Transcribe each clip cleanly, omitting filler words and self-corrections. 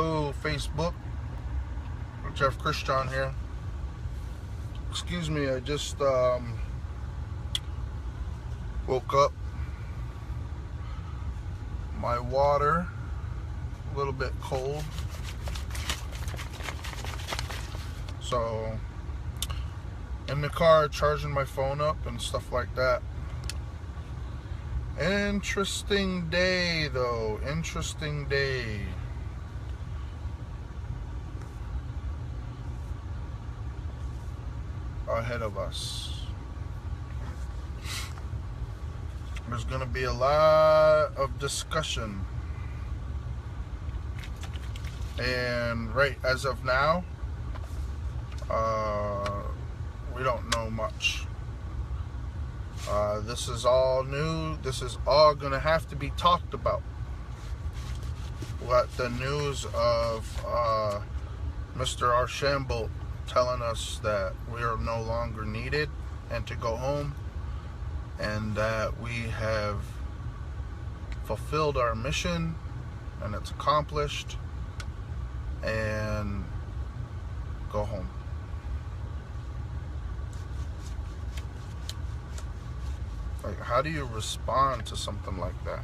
Hello, Facebook. Jeff Chrisjohn here. Excuse me, I just woke up. My water a little bit cold, so in the car charging my phone up and stuff like that. Interesting day though, interesting day. Ahead of us. There's going to be a lot of discussion, and right as of now, we don't know much. This is all new. This is all going to have to be talked about. What the news of Mr. Archambault telling us that we are no longer needed and to go home, and that we have fulfilled our mission and it's accomplished, and go home. Like, how do you respond to something like that?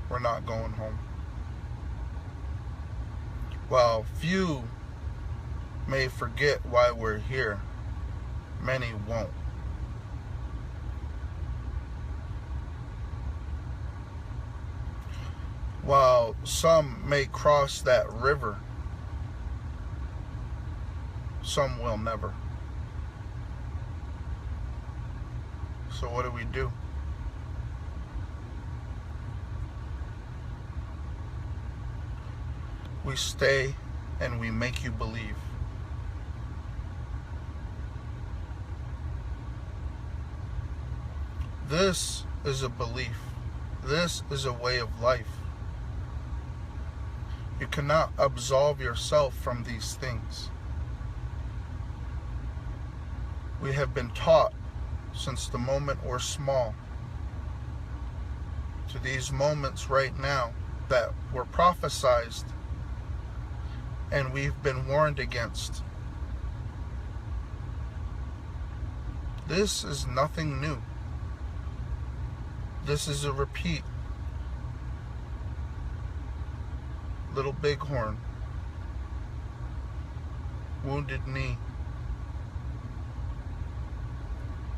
We're not going home. While few may forget why we're here, many won't. While some may cross that river, some will never. So what do? We stay and we make you believe. This is a belief. This is a way of life. You cannot absolve yourself from these things. We have been taught since the moment we're small to these moments right now that were prophesized and we've been warned against. This is nothing new. This is a repeat. Little Bighorn, Wounded Knee,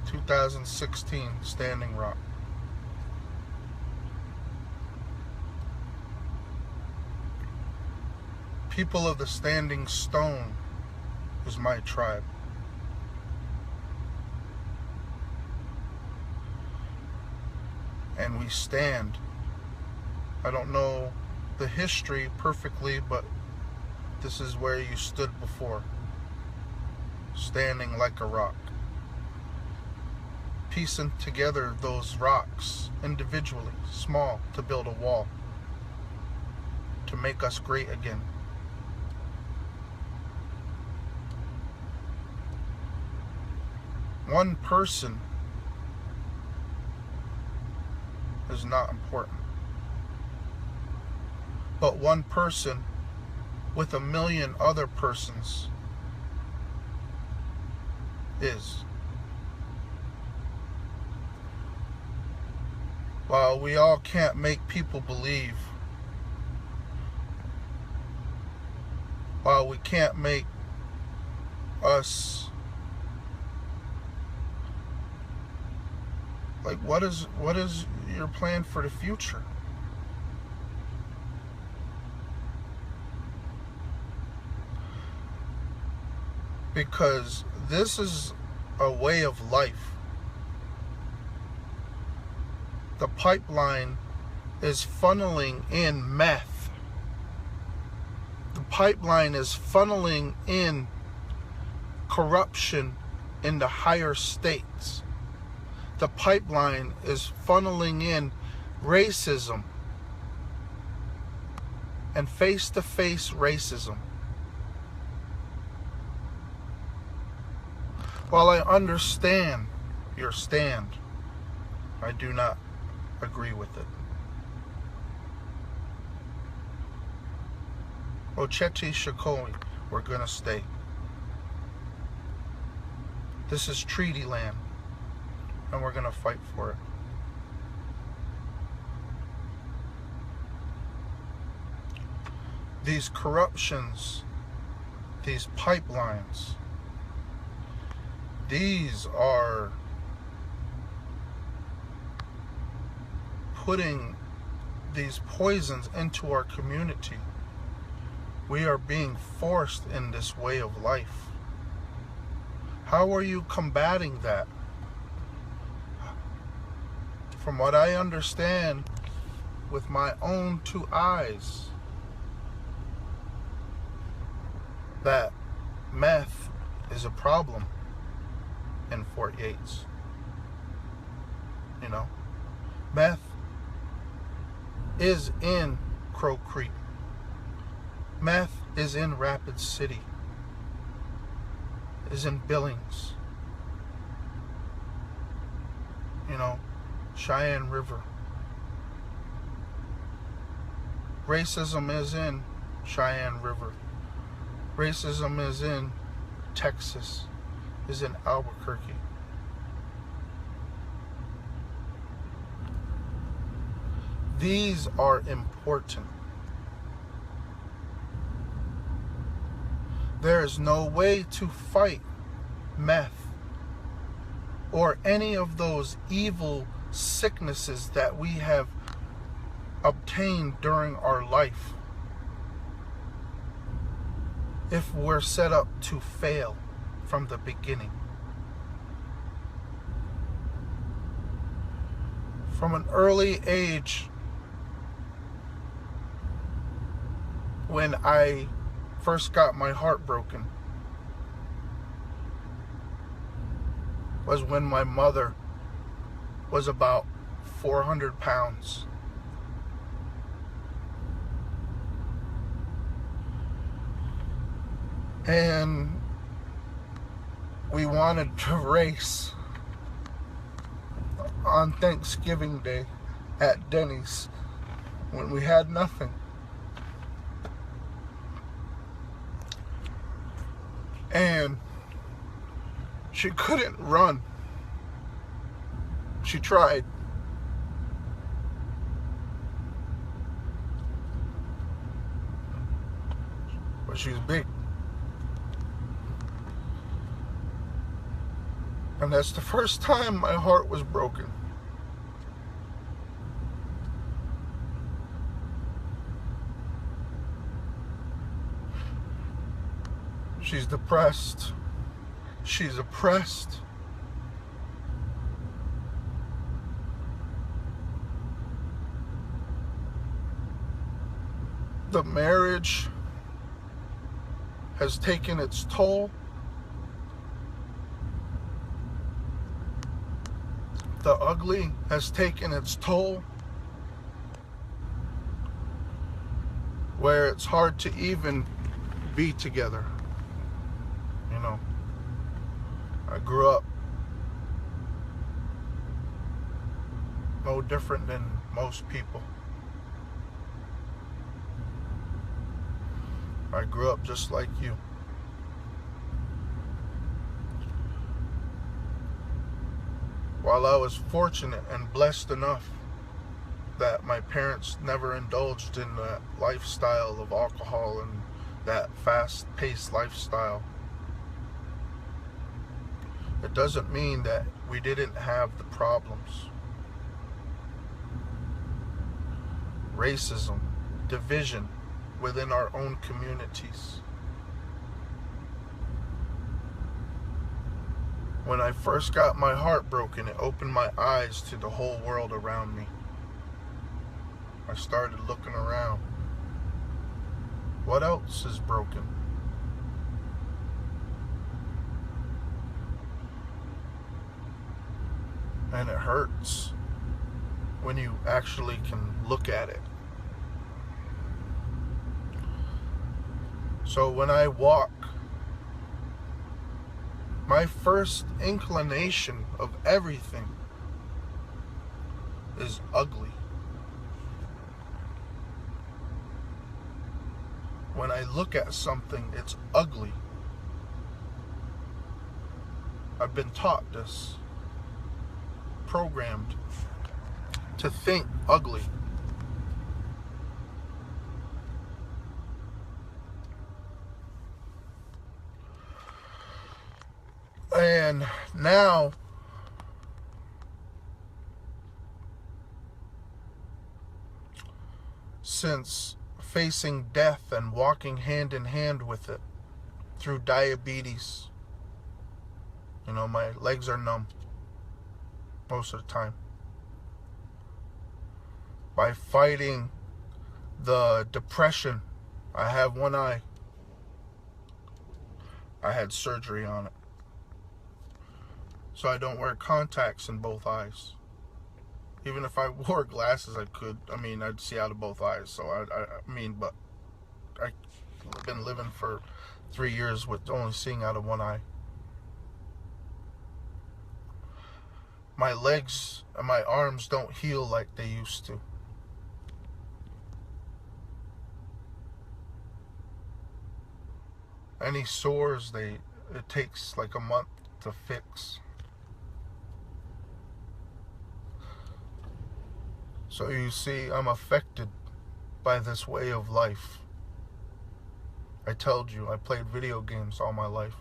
2016, Standing Rock. People of the Standing Stone is my tribe. And we stand. I don't know the history perfectly, but this is where you stood before, standing like a rock, piecing together those rocks individually, small, to build a wall, to make us great again. One person is not important, but one person with a million other persons is. While we all can't make people believe, while we can't make us, like, what is your plan for the future? Because this is a way of life. The pipeline is funneling in meth. The pipeline is funneling in corruption in the higher states. The pipeline is funneling in racism and face-to-face racism. While I understand your stand, I do not agree with it. Ocheti Shikoi, we're gonna stay. This is treaty land, and we're gonna fight for it. These corruptions, these pipelines, these are putting these poisons into our community. We are being forced in this way of life. How are you combating that? From what I understand with my own two eyes, that meth is a problem in Fort Yates. You know, meth is in Crow Creek. Meth is in Rapid City, is in Billings, you know, Cheyenne River. Racism is in Cheyenne River. Racism is in Texas, is in Albuquerque. These are important. There is no way to fight meth or any of those evil sicknesses that we have obtained during our life if we're set up to fail from the beginning. From an early age, when I first got my heart broken, was when my mother was about 400 pounds. And we wanted to race on Thanksgiving Day at Denny's when we had nothing. And she couldn't run. She tried. But she's big. And that's the first time my heart was broken. She's depressed. She's oppressed. The marriage has taken its toll. The ugly has taken its toll, where it's hard to even be together. You know, I grew up no different than most people. I grew up just like you. While I was fortunate and blessed enough that my parents never indulged in that lifestyle of alcohol and that fast-paced lifestyle, it doesn't mean that we didn't have the problems. Racism, division within our own communities. When I first got my heart broken, it opened my eyes to the whole world around me. I started looking around. What else is broken? And it hurts when you actually can look at it. So when I walk My first inclination of everything is ugly. When I look at something, it's ugly. I've been taught this, programmed to think ugly. And now, since facing death and walking hand in hand with it through diabetes, my legs are numb most of the time. By fighting the depression, I have one eye. I had surgery on it. So I don't wear contacts in both eyes. Even if I wore glasses, I'd see out of both eyes. So but I've been living for 3 years with only seeing out of one eye. My legs and my arms don't heal like they used to. Any sores, it takes like a month to fix. So you see, I'm affected by this way of life. I told you, I played video games all my life.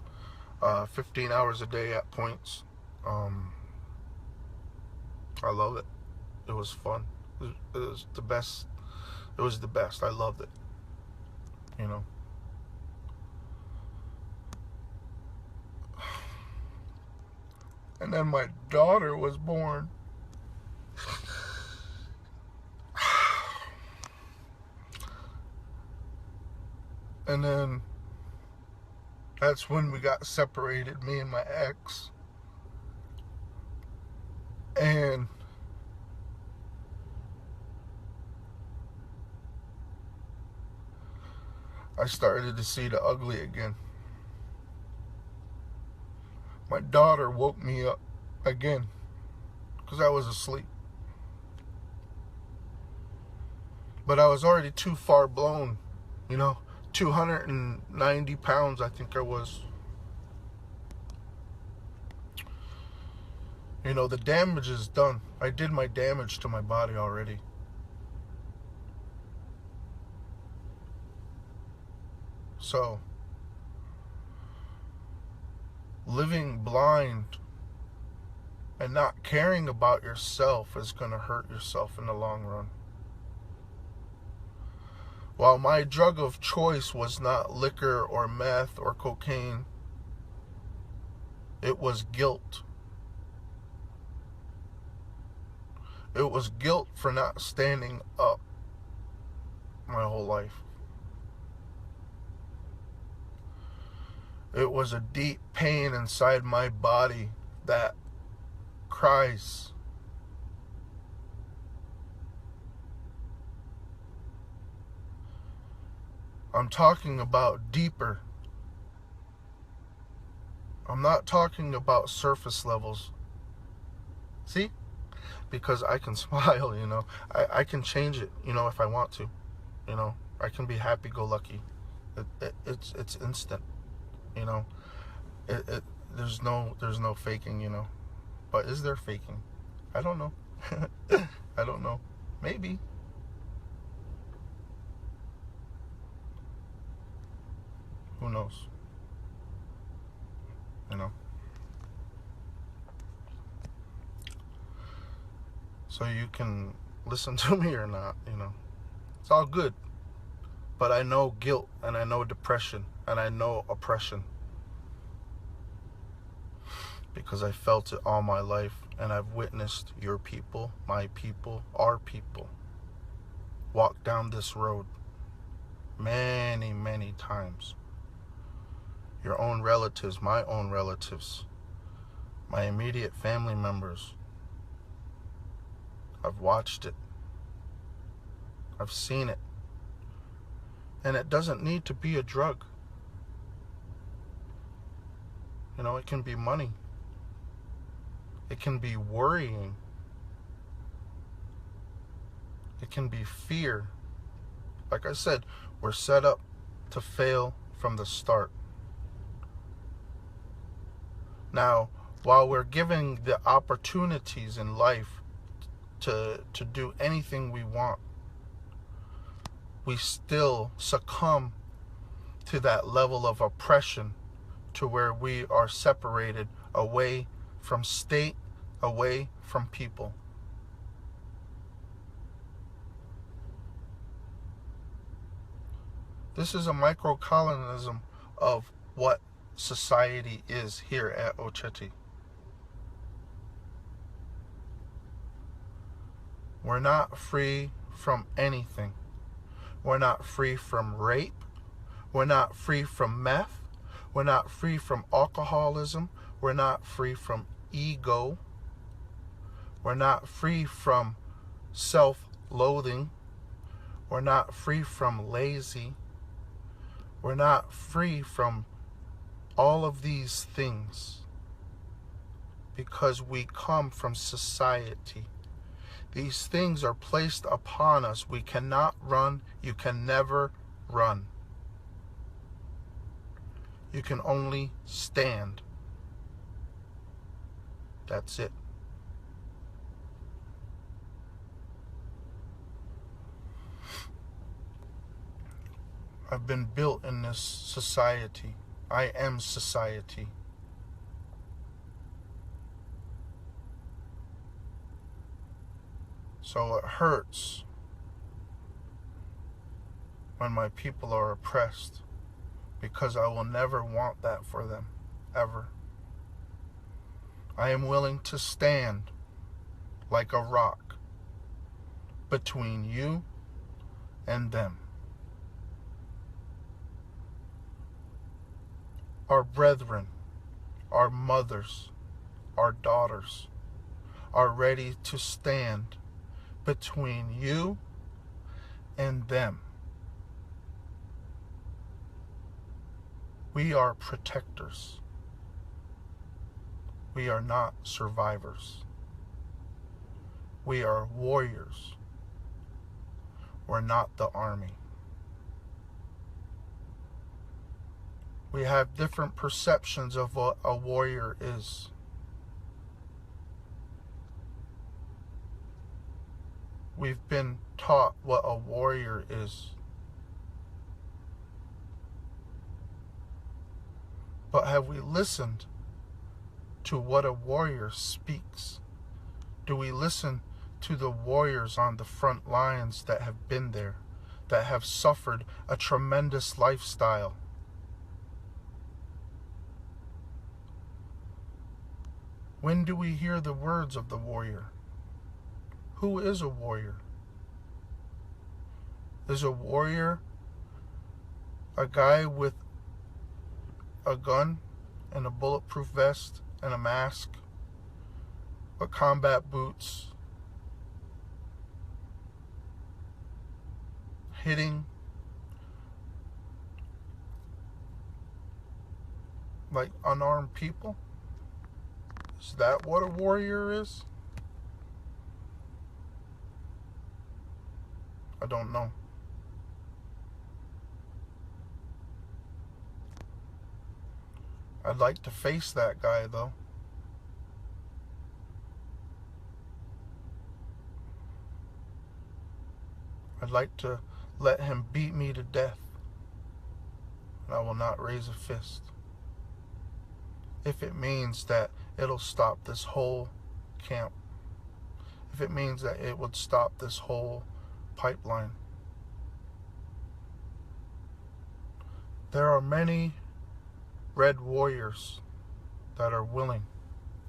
15 hours a day at points. I love it. It was fun. It was the best. It was the best. I loved it. And then my daughter was born. And then that's when we got separated, me and my ex. And I started to see the ugly again. My daughter woke me up again because I was asleep. But I was already too far blown, 290 pounds, I think I was. The damage is done. I did my damage to my body already. So, living blind and not caring about yourself is going to hurt yourself in the long run. While my drug of choice was not liquor or meth or cocaine, it was guilt. It was guilt for not standing up my whole life. It was a deep pain inside my body that cries. I'm talking about deeper. I'm not talking about surface levels. See? Because I can smile, I can change it, if I want to. I can be happy-go-lucky. It's instant, There's no faking, But is there faking? I don't know. I don't know. Maybe. Who knows? So you can listen to me or not, It's all good. But I know guilt, and I know depression, and I know oppression. Because I felt it all my life, and I've witnessed your people, my people, our people walk down this road many, many times. Your own relatives, my own relatives, my immediate family members. I've watched it. I've seen it. And it doesn't need to be a drug. You know, it can be money. It can be worrying. It can be fear. Like I said, we're set up to fail from the start. Now, while we're given the opportunities in life to do anything we want, we still succumb to that level of oppression, to where we are separated away from state, away from people. This is a microcosm of what society is here at Ocheti. We're not free from anything. We're not free from rape. We're not free from meth. We're not free from alcoholism. We're not free from ego. We're not free from self-loathing. We're not free from lazy. We're not free from all of these things because we come from society. These things are placed upon us. We cannot run. You can never run. You can only stand. That's it. I've been built in this society. I am society. So it hurts when my people are oppressed, because I will never want that for them, ever. I am willing to stand like a rock between you and them. Our brethren, our mothers, our daughters are ready to stand between you and them. We are protectors. We are not survivors. We are warriors. We're not the army. We have different perceptions of what a warrior is. We've been taught what a warrior is. But have we listened to what a warrior speaks? Do we listen to the warriors on the front lines that have been there, that have suffered a tremendous lifestyle? When do we hear the words of the warrior? Who is a warrior? Is a warrior a guy with a gun and a bulletproof vest and a mask, with combat boots, hitting like unarmed people? Is that what a warrior is? I don't know. I'd like to face that guy, though. I'd like to let him beat me to death, and I will not raise a fist. If it means that it'll stop this whole camp. If it means that it would stop this whole pipeline. There are many red warriors that are willing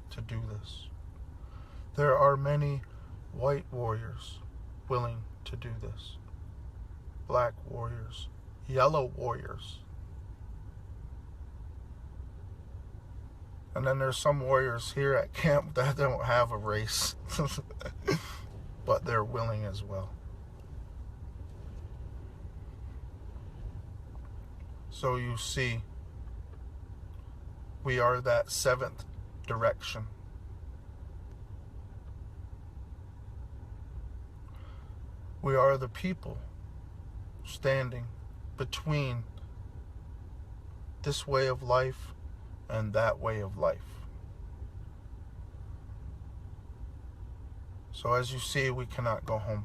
to do this. There are many white warriors willing to do this. Black warriors, yellow warriors. And then there's some warriors here at camp that don't have a race, but they're willing as well. So you see, We are that seventh direction. We are the people standing between this way of life and that way of life. So as you see, we cannot go home.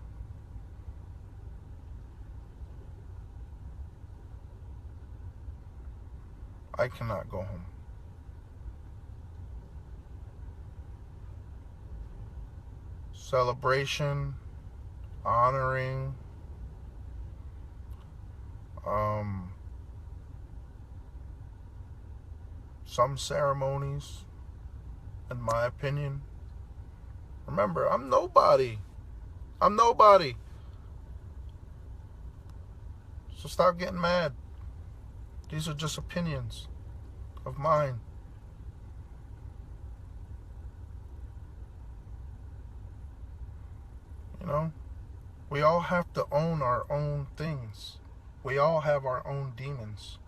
I cannot go home. Celebration, honoring, some ceremonies, in my opinion. Remember, I'm nobody. I'm nobody. So stop getting mad. These are just opinions of mine. You know, we all have to own our own things. We all have our own demons.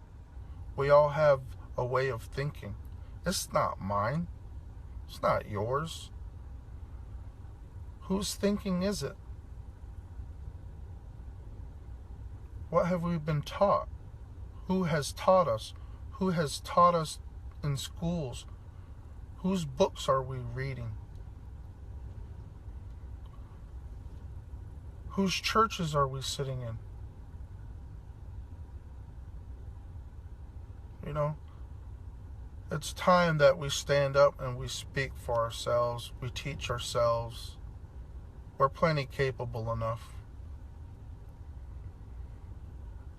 We all have a way of thinking. It's not mine. It's not yours. Whose thinking is it? What have we been taught? Who has taught us? Who has taught us in schools? Whose books are we reading? Whose churches are we sitting in? You know, it's time that we stand up and we speak for ourselves. We teach ourselves. We're plenty capable enough.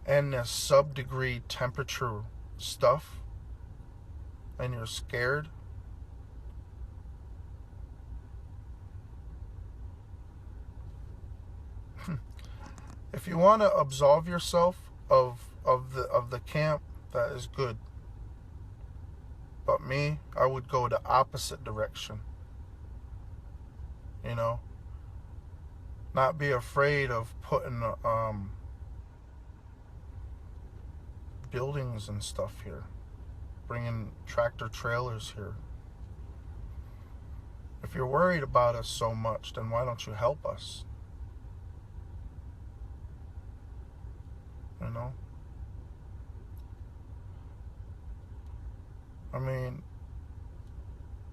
And this sub-degree temperature stuff, and you're scared. If you want to absolve yourself of the camp, that is good. But me, I would go the opposite direction. You know, not be afraid of putting buildings and stuff here, bringing tractor trailers here. If you're worried about us so much, then why don't you help us? You know? I mean,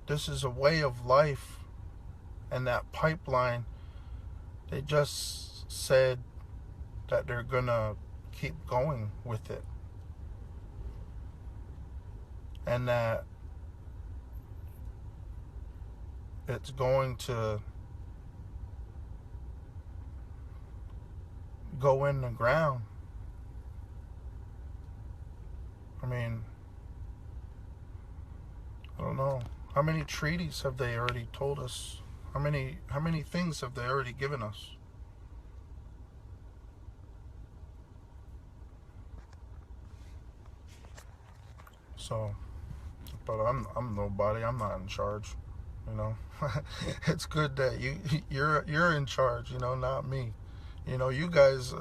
this is a way of life, and that pipeline, they just said that they're gonna keep going with it. And that it's going to go in the ground. I mean, I don't know. How many treaties have they already told us? How many things have they already given us? So, but I'm nobody. I'm not in charge. You know, it's good that you're in charge. You know, not me. You know, you guys,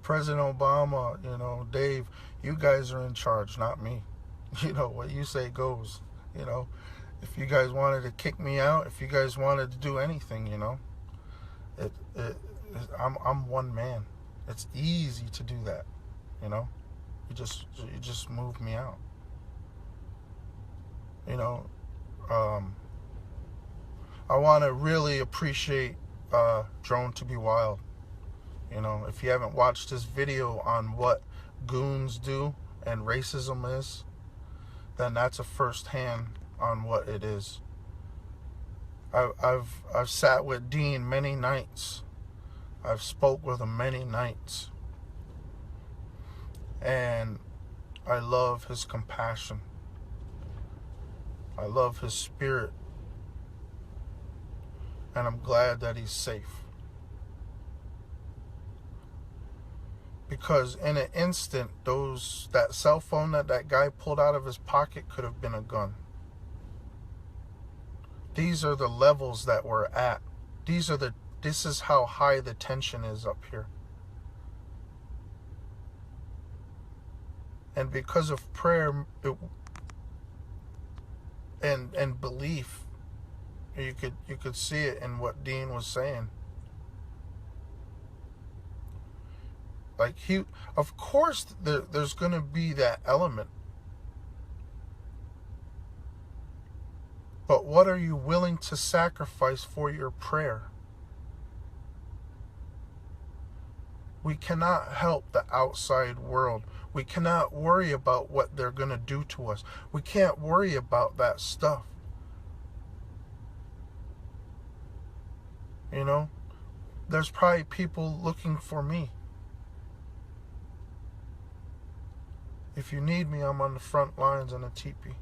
President Obama. You know, Dave. You guys are in charge, not me. You know, what you say goes. You know, if you guys wanted to kick me out, if you guys wanted to do anything, you know, I'm one man. It's easy to do that. You know, you just move me out. You know, I want to really appreciate Drone to Be Wild. You know, if you haven't watched this video on what goons do and racism is, then that's a first-hand on what it is. I've sat with Dean many nights. I've spoke with him many nights. And I love his compassion. I love his spirit. And I'm glad that he's safe. Because in an instant, that cell phone that guy pulled out of his pocket could have been a gun. These are the levels that we're at. This is how high the tension is up here. And because of prayer, and belief. You could see it in what Dean was saying. Like of course there's going to be that element. But what are you willing to sacrifice for your prayer? We cannot help the outside world. We cannot worry about what they're going to do to us. We can't worry about that stuff. You know, there's probably people looking for me. If you need me, I'm on the front lines in a teepee.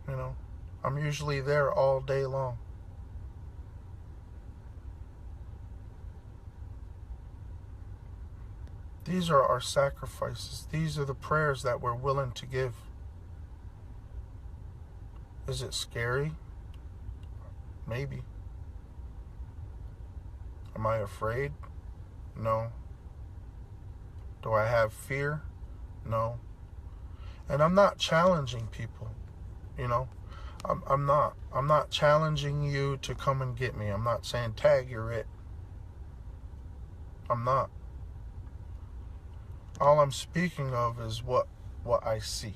You know, I'm usually there all day long. These are our sacrifices. These are the prayers that we're willing to give. Is it scary? Maybe. Am I afraid? No. Do I have fear? No. And I'm not challenging people, you know. I'm not challenging you to come and get me. I'm not saying tag, you're it. I'm not. All I'm speaking of is what I see.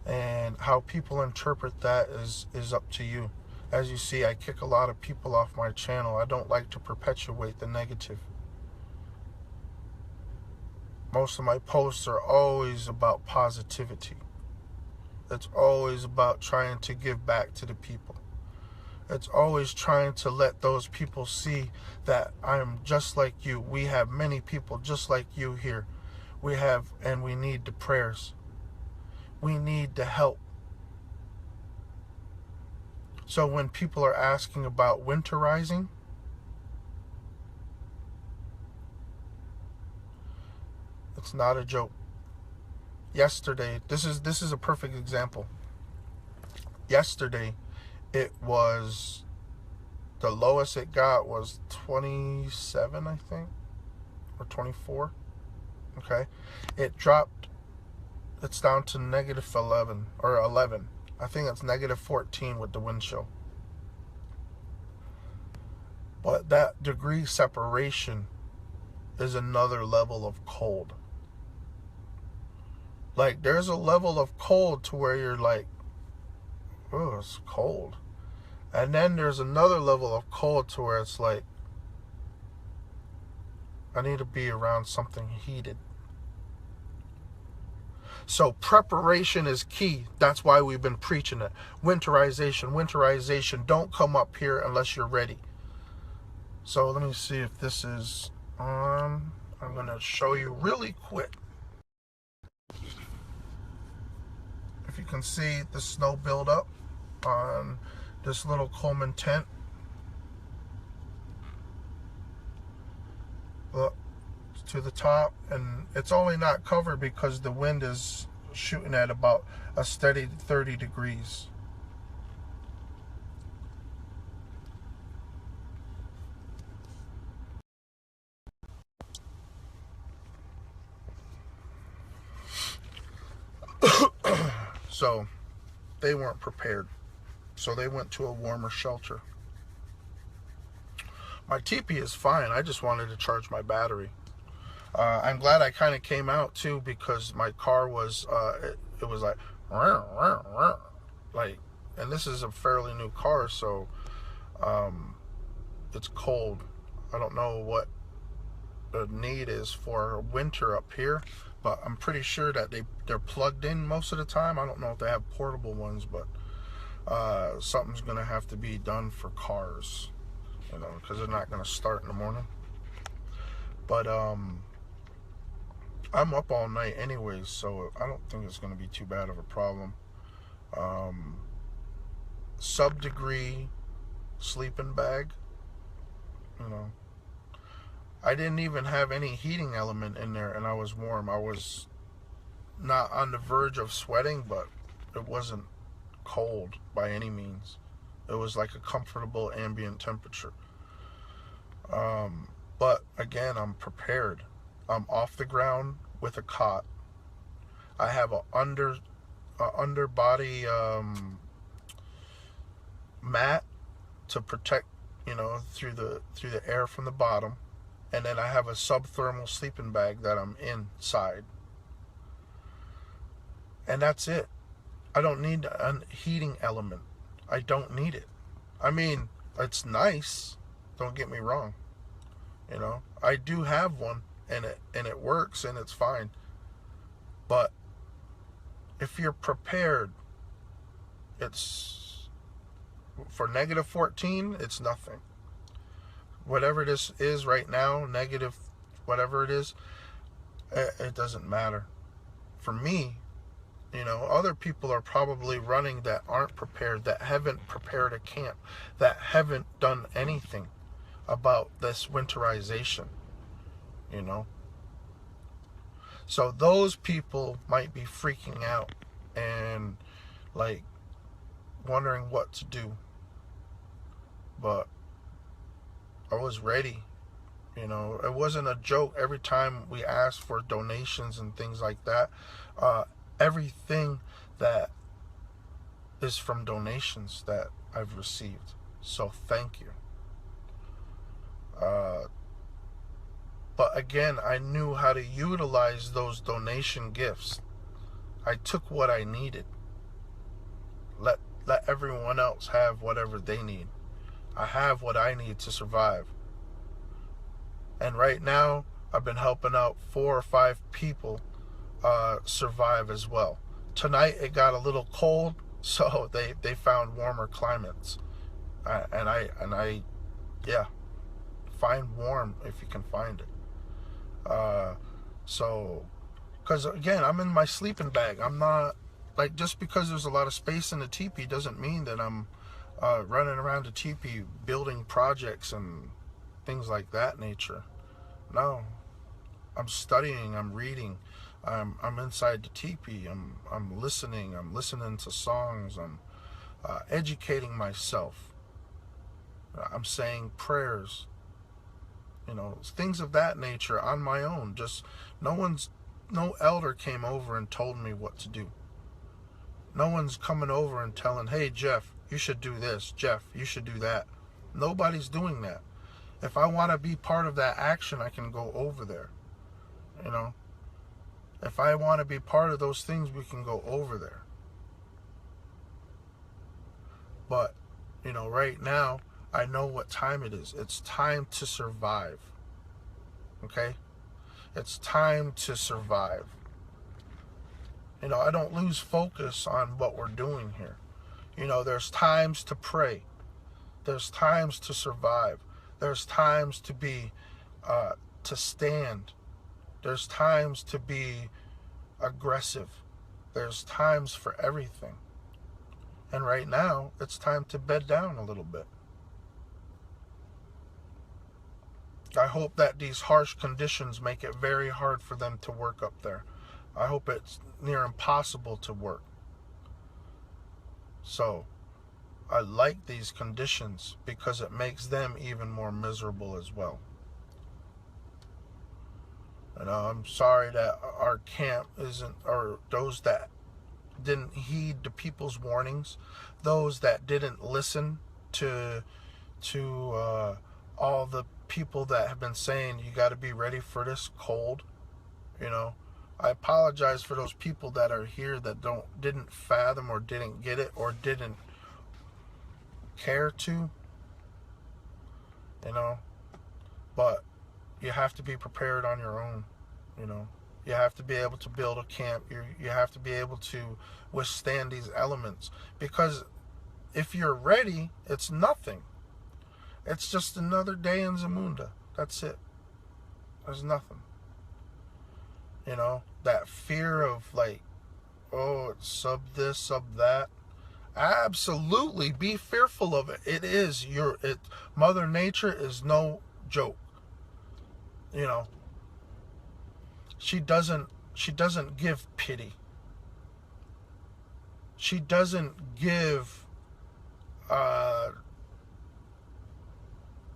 And how people interpret that is up to you. As you see, I kick a lot of people off my channel. I don't like to perpetuate the negative. Most of my posts are always about positivity. It's always about trying to give back to the people. It's always trying to let those people see that I'm just like you. We have many people just like you here. We need the prayers. We need the help. So when people are asking about winterizing, it's not a joke. Yesterday, this is a perfect example. Yesterday, it was, the lowest it got was 27, I think, or 24. Okay, it dropped. It's down to negative 11 or 11. I think it's negative 14 with the wind chill. But that degree separation is another level of cold. Like, there's a level of cold to where you're like, oh, it's cold. And then there's another level of cold to where it's like, I need to be around something heated. So preparation is key. That's why we've been preaching it. Winterization. Don't come up here unless you're ready. So let me see if this is on. I'm going to show you really quick. If you can see the snow buildup on this little Coleman tent. Look, to the top, and it's only not covered because the wind is shooting at about a steady 30 degrees. So they weren't prepared, so they went to a warmer shelter. My teepee is fine. I just wanted to charge my battery. I'm glad I kind of came out too, because my car was it was like, and this is a fairly new car, so it's cold. I don't know what the need is for winter up here, but I'm pretty sure that they're plugged in most of the time. I don't know if they have portable ones, but something's gonna have to be done for cars, you know, because they're not gonna start in the morning. But I'm up all night anyways, so I don't think it's going to be too bad of a problem. Sub-degree sleeping bag, you know. I didn't even have any heating element in there, and I was warm. I was not on the verge of sweating, but it wasn't cold by any means. It was like a comfortable ambient temperature. But again, I'm prepared. I'm off the ground with a cot. I have a underbody mat to protect, through the air from the bottom, and then I have a subthermal sleeping bag that I'm inside, and that's it. I don't need a heating element. I don't need it. I mean, it's nice. Don't get me wrong. I do have one, and it works, and it's fine. But if you're prepared, it's for negative 14. It's nothing. Whatever this is right now, negative, whatever it is, it doesn't matter. For me, other people are probably running that aren't prepared, that haven't prepared a camp, that haven't done anything about this winterization, So those people might be freaking out and like wondering what to do. But I was ready. It wasn't a joke. Every time we asked for donations and things like that, everything that is from donations that I've received. So thank you. But again, I knew how to utilize those donation gifts. I took what I needed. Let everyone else have whatever they need. I have what I need to survive. And right now, I've been helping out 4 or 5 people survive as well. Tonight it got a little cold, so they found warmer climates. Yeah, find warm if you can find it. So, because again, I'm in my sleeping bag. I'm not, like, just because there's a lot of space in the teepee doesn't mean that I'm running around the teepee building projects and things like that nature. No, I'm studying, I'm reading, I'm inside the teepee, I'm listening to songs, I'm educating myself, I'm saying prayers, things of that nature on my own. Just no elder came over and told me what to do. No one's coming over and telling, hey, Jeff, you should do this. Jeff, you should do that. Nobody's doing that. If I want to be part of that action, I can go over there. If I want to be part of those things, we can go over there. But, right now, I know what time it is. It's time to survive. Okay? It's time to survive. I don't lose focus on what we're doing here. There's times to pray. There's times to survive. There's times to be, to stand. There's times to be aggressive. There's times for everything. And right now, it's time to bed down a little bit. I hope that these harsh conditions make it very hard for them to work up there. I hope it's near impossible to work. So, I like these conditions because it makes them even more miserable as well. I'm sorry that our camp isn't, or those that didn't heed the people's warnings, those that didn't listen to all the people that have been saying you got to be ready for this cold. I apologize for those people that are here that didn't fathom or didn't get it or didn't care to. But you have to be prepared on your own. You have to be able to build a camp. You have to be able to withstand these elements, because if you're ready, it's nothing. It's just another day in Zamunda. That's it. There's nothing. That fear of like, oh, it's sub this, sub that. Absolutely be fearful of it. It is Mother Nature is no joke. She doesn't give pity. She doesn't give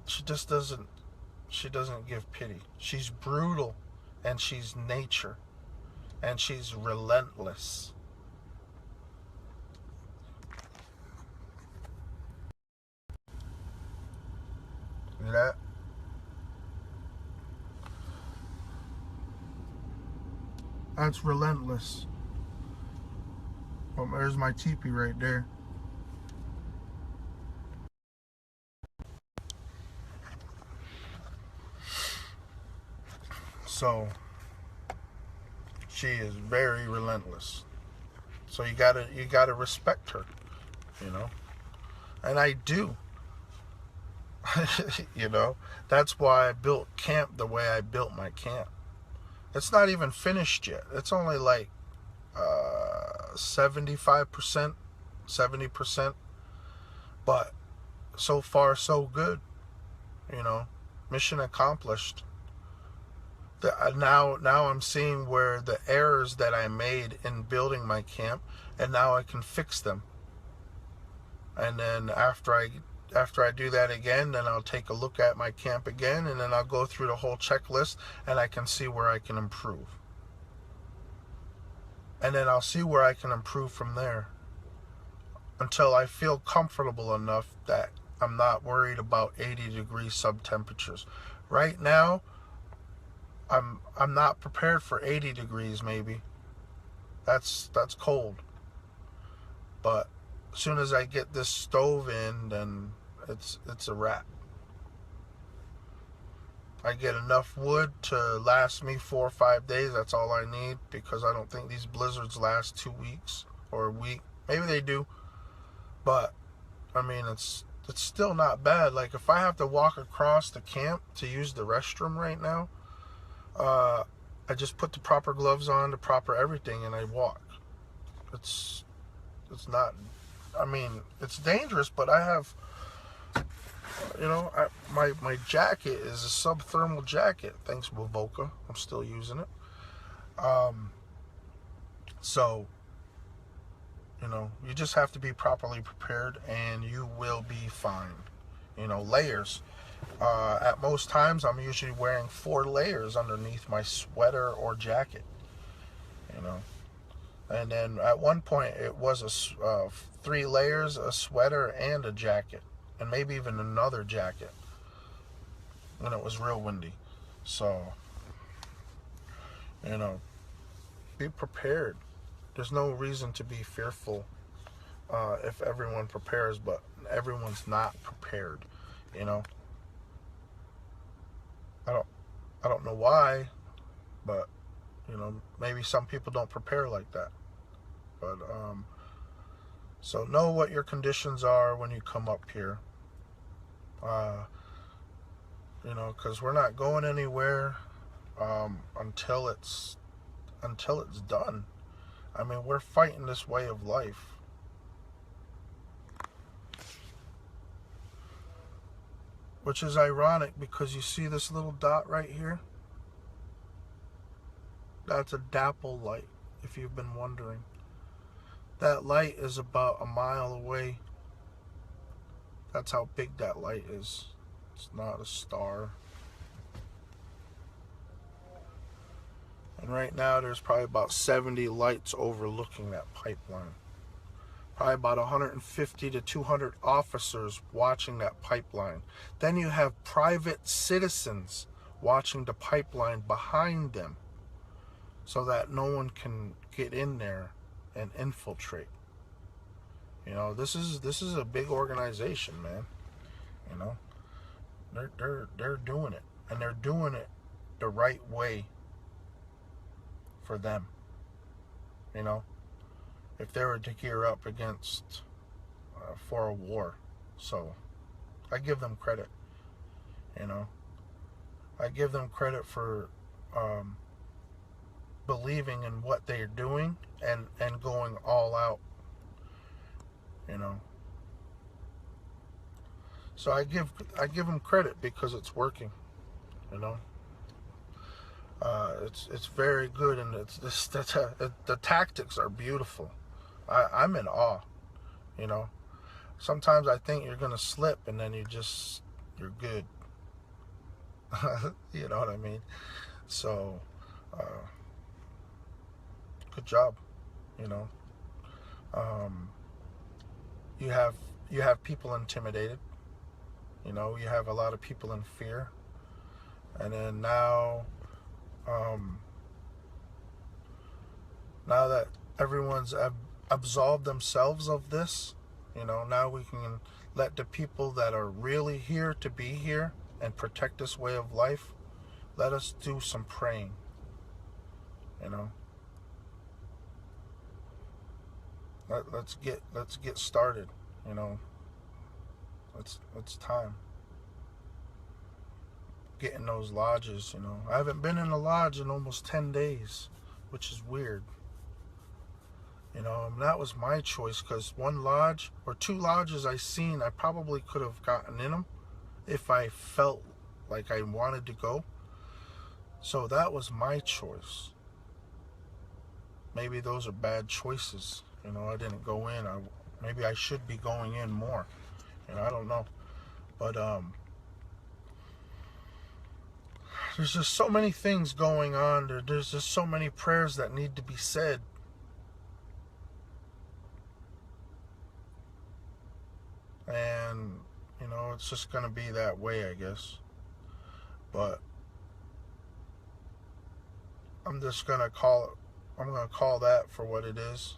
she doesn't give pity. She's brutal, and she's nature. and she's relentless. See that? That's relentless. Well, there's my teepee right there. So she is very relentless. So you gotta respect her, you know. And I do. You know, that's why I built camp the way I built my camp. It's not even finished yet. It's only like 75%, 70%. But so far, so good. You know, mission accomplished. Now I'm seeing where the errors that I made in building my camp, and now I can fix them. And then after I do that again, then I'll take a look at my camp again, and then I'll go through the whole checklist, and I can see where I can improve. And then I'll see where I can improve from there until I feel comfortable enough that I'm not worried about 80-degree sub-temperatures. Right now, I'm not prepared for 80 degrees maybe. That's cold. But as soon as I get this stove in, then it's a wrap. I get enough wood to last me 4 or 5 days. That's all I need, because I don't think these blizzards last 2 weeks or a week. Maybe they do, but I mean, it's still not bad. Like, if I have to walk across the camp to use the restroom right now, I just put the proper gloves on, the proper everything, and I walk. It's not, I mean, it's dangerous, but I have, you know, my jacket is a subthermal jacket, thanks Wovoka. I'm still using it. So, you know, you just have to be properly prepared, and you will be fine. You know, layers. At most times, I'm usually wearing 4 layers underneath my sweater or jacket. You know, and then at one point it was 3 layers, a sweater, and a jacket, and maybe even another jacket when it was real windy. So, you know, be prepared. There's no reason to be fearful if everyone prepares, but everyone's not prepared. You know, I don't know why, but you know, maybe some people don't prepare like that. But so know what your conditions are when you come up here. You know, because we're not going anywhere until it's done. I mean, we're fighting this way of life. Which is ironic, because you see this little dot right here? That's a NoDAPL light, if you've been wondering. That light is about a mile away. That's how big that light is. It's not a star. And right now there's probably about 70 lights overlooking that pipeline. Probably about 150 to 200 officers watching that pipeline. Then you have private citizens watching the pipeline behind them, so that no one can get in there and infiltrate. You know, this is a big organization, man. You know, they're doing it, and they're doing it the right way for them. You know, if they were to gear up against for a war. So I give them credit. You know, I give them credit for believing in what they're doing and going all out. You know, so I give them credit because it's working. You know, it's very good, and the tactics are beautiful. I'm in awe. You know, sometimes I think you're gonna slip, and then you're good. You know what I mean? So good job. You know, you have people intimidated. You know, you have a lot of people in fear, and then now that everyone's absolved themselves of this, you know, now we can let the people that are really here to be here and protect this way of life, let us do some praying, you know. Let's get started, you know. It's time. Get in those lodges, you know. I haven't been in a lodge in almost 10 days, which is weird. You know, and that was my choice, because one lodge or two lodges I seen, I probably could have gotten in them if I felt like I wanted to go. So that was my choice. Maybe those are bad choices. You know, I didn't go in. Maybe I should be going in more. You know, I don't know. But there's just so many things going on. There's just so many prayers that need to be said. And, you know, it's just going to be that way, I guess. But I'm just going to call that for what it is.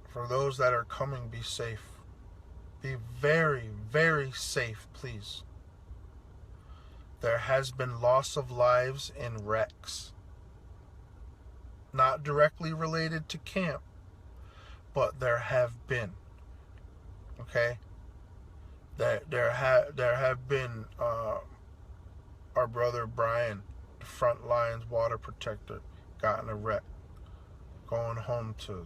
For those that are coming, be safe. Be very, very safe, please. There has been loss of lives in wrecks. Not directly related to camp, but there have been. Okay? There have been our brother Brian, the front lines water protector, got in a wreck, going home to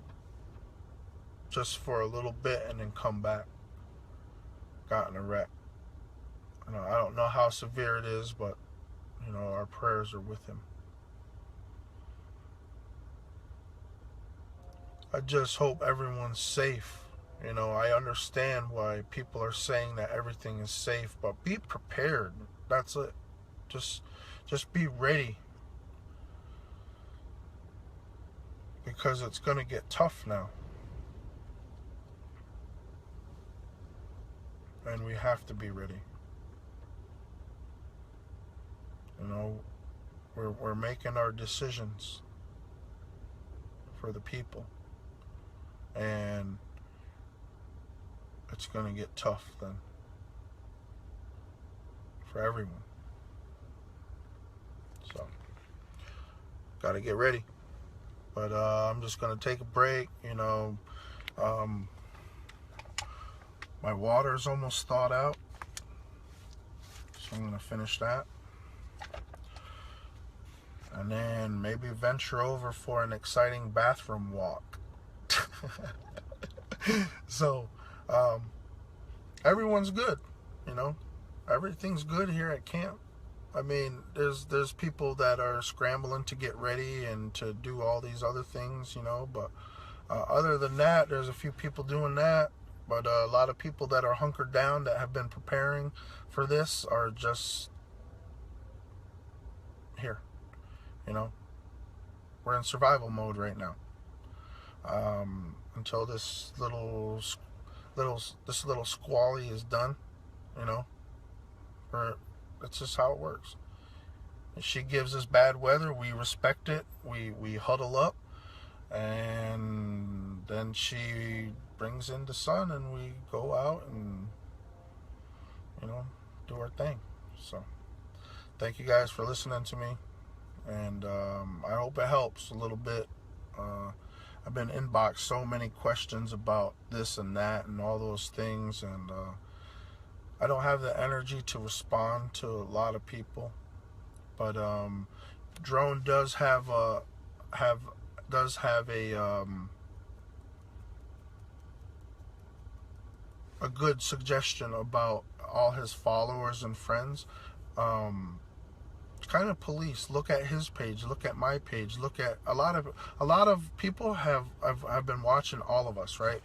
just for a little bit and then come back. Got in a wreck. You know, I don't know how severe it is, but you know, our prayers are with him. I just hope everyone's safe. You know, I understand why people are saying that everything is safe, but be prepared. That's it. Just be ready. Because it's going to get tough now. And we have to be ready. You know, we're making our decisions for the people. And it's going to get tough then. For everyone. So, got to get ready. But I'm just going to take a break, you know. My water's almost thawed out. So I'm going to finish that. And then maybe venture over for an exciting bathroom walk. So, everyone's good, you know. Everything's good here at camp. I mean, there's people that are scrambling to get ready and to do all these other things, you know. But other than that, there's a few people doing that. But a lot of people that are hunkered down that have been preparing for this are just here, you know. We're in survival mode right now. Until this little squally is done, you know. That's just how it works. If she gives us bad weather, we respect it. We huddle up, and then she brings in the sun, and we go out and, you know, do our thing. So, thank you guys for listening to me, and I hope it helps a little bit. I've been inboxed so many questions about this and that and all those things, and I don't have the energy to respond to a lot of people. But Drone does have a good suggestion about all his followers and friends. Kind of police. Look at his page. Look at my page. Look at a lot of people have been watching all of us, right?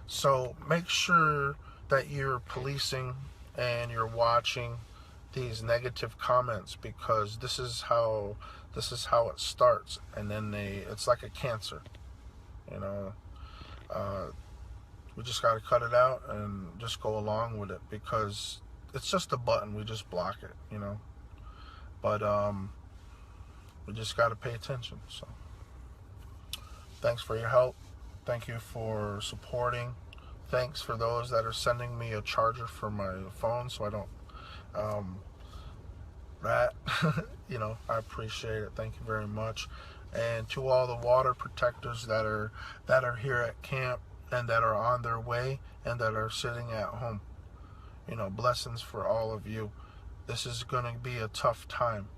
So make sure that you're policing and you're watching these negative comments, because this is how it starts, and then it's like a cancer, you know. We just got to cut it out and just go along with it, because it's just a button. We just block it, you know. But we just got to pay attention. So thanks for your help. Thank you for supporting. Thanks for those that are sending me a charger for my phone so I don't that you know, I appreciate it. Thank you very much. And to all the water protectors that are here at camp, and that are on their way, and that are sitting at home, you know, blessings for all of you. This is going to be a tough time,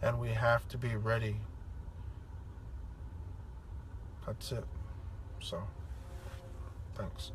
and we have to be ready. That's it. So thanks.